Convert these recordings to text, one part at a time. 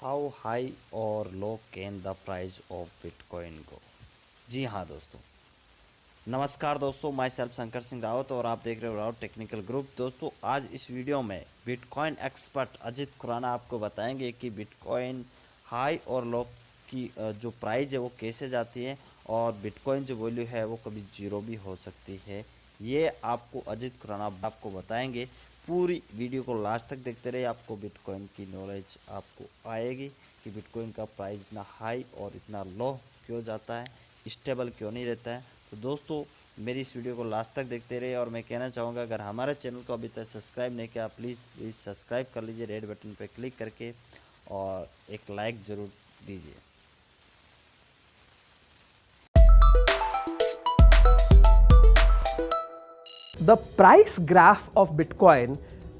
How high और low can the price of bitcoin go. जी हाँ दोस्तों, नमस्कार दोस्तों, मैं सेल्फ शंकर सिंह रावत और आप देख रहे हो रावत टेक्निकल ग्रुप। दोस्तों आज इस वीडियो में बिटकॉइन एक्सपर्ट अजित खुराना आपको बताएंगे कि बिटकॉइन हाई और लो की जो प्राइस है वो कैसे जाती है और बिटकॉइन जो वैल्यू है वो कभी जीरो भी हो सकती है। ये आपको अजित खुराना आपको बताएंगे। पूरी वीडियो को लास्ट तक देखते रहिए, आपको बिटकॉइन की नॉलेज आपको आएगी कि बिटकॉइन का प्राइस इतना हाई और इतना लो क्यों जाता है, स्टेबल क्यों नहीं रहता है। तो दोस्तों मेरी इस वीडियो को लास्ट तक देखते रहिए और मैं कहना चाहूँगा अगर हमारे चैनल को अभी तक सब्सक्राइब नहीं किया प्लीज़ सब्सक्राइब कर लीजिए रेड बटन पर क्लिक करके और एक लाइक ज़रूर दीजिए। The price graph of Bitcoin,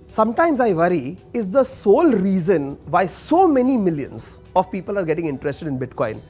sometimes I worry, is the sole reason why so many millions of people are getting interested in Bitcoin.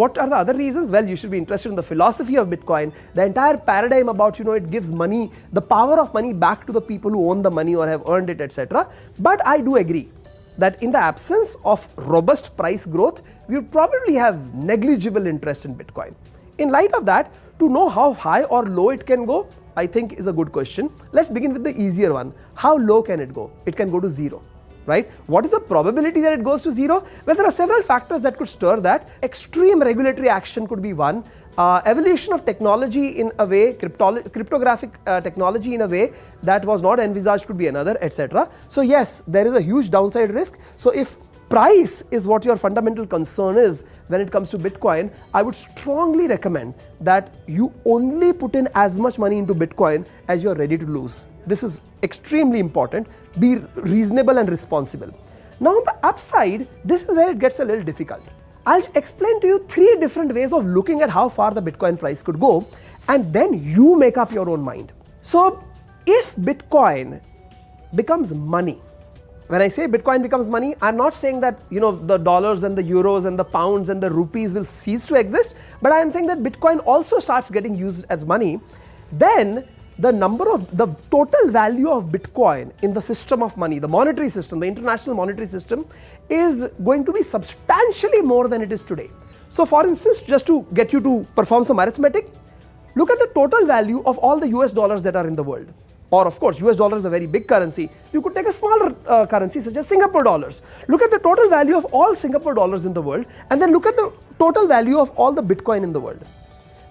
What are the other reasons? Well, you should be interested in the philosophy of Bitcoin, the entire paradigm about, it gives money, the power of money back to the people who own the money or have earned it, etc. But I do agree that in the absence of robust price growth, we would probably have negligible interest in Bitcoin. In light of that, to know how high or low it can go, I think is a good question. Let's begin with the easier one. How low can it go? It can go to zero, right? What is the probability that it goes to zero? Well, there are several factors that could stir that. Extreme regulatory action could be one. Evolution of technology in a way, cryptographic technology in a way that was not envisaged could be another, etc. So yes, there is a huge downside risk. So if price is what your fundamental concern is when it comes to Bitcoin, I would strongly recommend that you only put in as much money into Bitcoin as you're ready to lose. This is extremely important. Be reasonable and responsible. Now on the upside, this is where it gets a little difficult. I'll explain to you three different ways of looking at how far the Bitcoin price could go, and then you make up your own mind. So if Bitcoin becomes money, when I say Bitcoin becomes money, I'm not saying that the dollars and the euros and the pounds and the rupees will cease to exist, but I am saying that Bitcoin also starts getting used as money. Then the total value of Bitcoin in the system of money, the monetary system, the international monetary system, is going to be substantially more than it is today. So for instance, just to get you to perform some arithmetic, look at the total value of all the US dollars that are in the world. Or of course, US dollar is a very big currency. You could take a smaller currency such as Singapore dollars. Look at the total value of all Singapore dollars in the world and then look at the total value of all the Bitcoin in the world.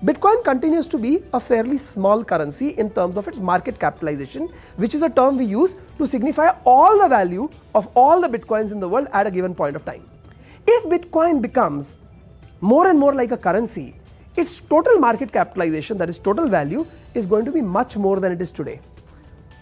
Bitcoin continues to be a fairly small currency in terms of its market capitalization, which is a term we use to signify all the value of all the Bitcoins in the world at a given point of time. If Bitcoin becomes more and more like a currency, its total market capitalization, that is total value, is going to be much more than it is today.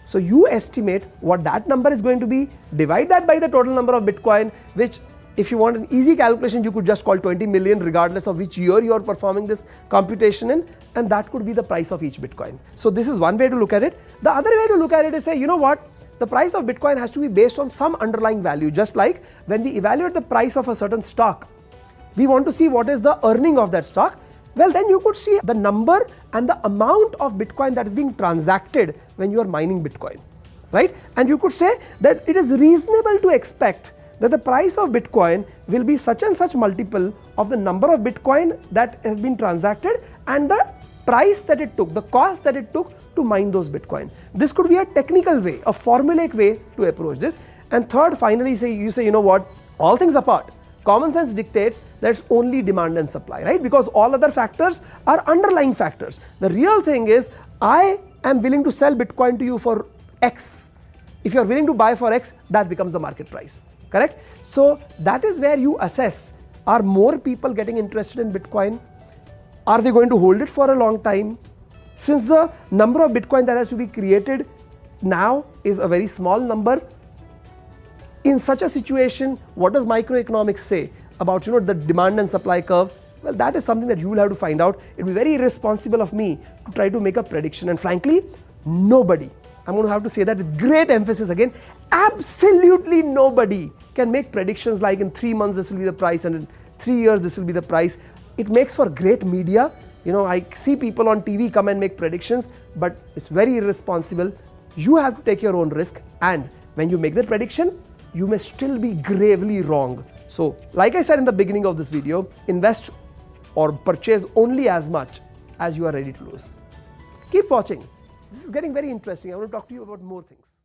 So you estimate what that number is going to be, divide that by the total number of Bitcoin, which if you want an easy calculation, you could just call 20 million regardless of which year you are performing this computation in, and that could be the price of each Bitcoin. So this is one way to look at it. The other way to look at it is say, you know what, the price of Bitcoin has to be based on some underlying value. Just like when we evaluate the price of a certain stock, we want to see what is the earning of that stock. Well, then you could see the number and the amount of Bitcoin that is being transacted when you are mining Bitcoin, right? And you could say that it is reasonable to expect that the price of Bitcoin will be such and such multiple of the number of Bitcoin that has been transacted and the price that it took, the cost that it took to mine those Bitcoin. This could be a technical way, a formulaic way to approach this. And third, finally, you say, you know what, all things apart, common sense dictates that it's only demand and supply, right? Because all other factors are underlying factors. The real thing is, I am willing to sell Bitcoin to you for X. If you're willing to buy for X, that becomes the market price, correct? So that is where you assess, are more people getting interested in Bitcoin? Are they going to hold it for a long time? Since the number of Bitcoin that has to be created now is a very small number, in such a situation, what does microeconomics say about the demand and supply curve? Well, that is something that you will have to find out. It will be very irresponsible of me to try to make a prediction, and frankly, nobody, I'm going to have to say that with great emphasis again, absolutely nobody can make predictions like in 3 months this will be the price and in 3 years this will be the price. It makes for great media. I see people on TV come and make predictions, but it's very irresponsible. You have to take your own risk, and when you make that prediction, you may still be gravely wrong. So, like I said in the beginning of this video, invest or purchase only as much as you are ready to lose. Keep watching. This is getting very interesting. I want to talk to you about more things.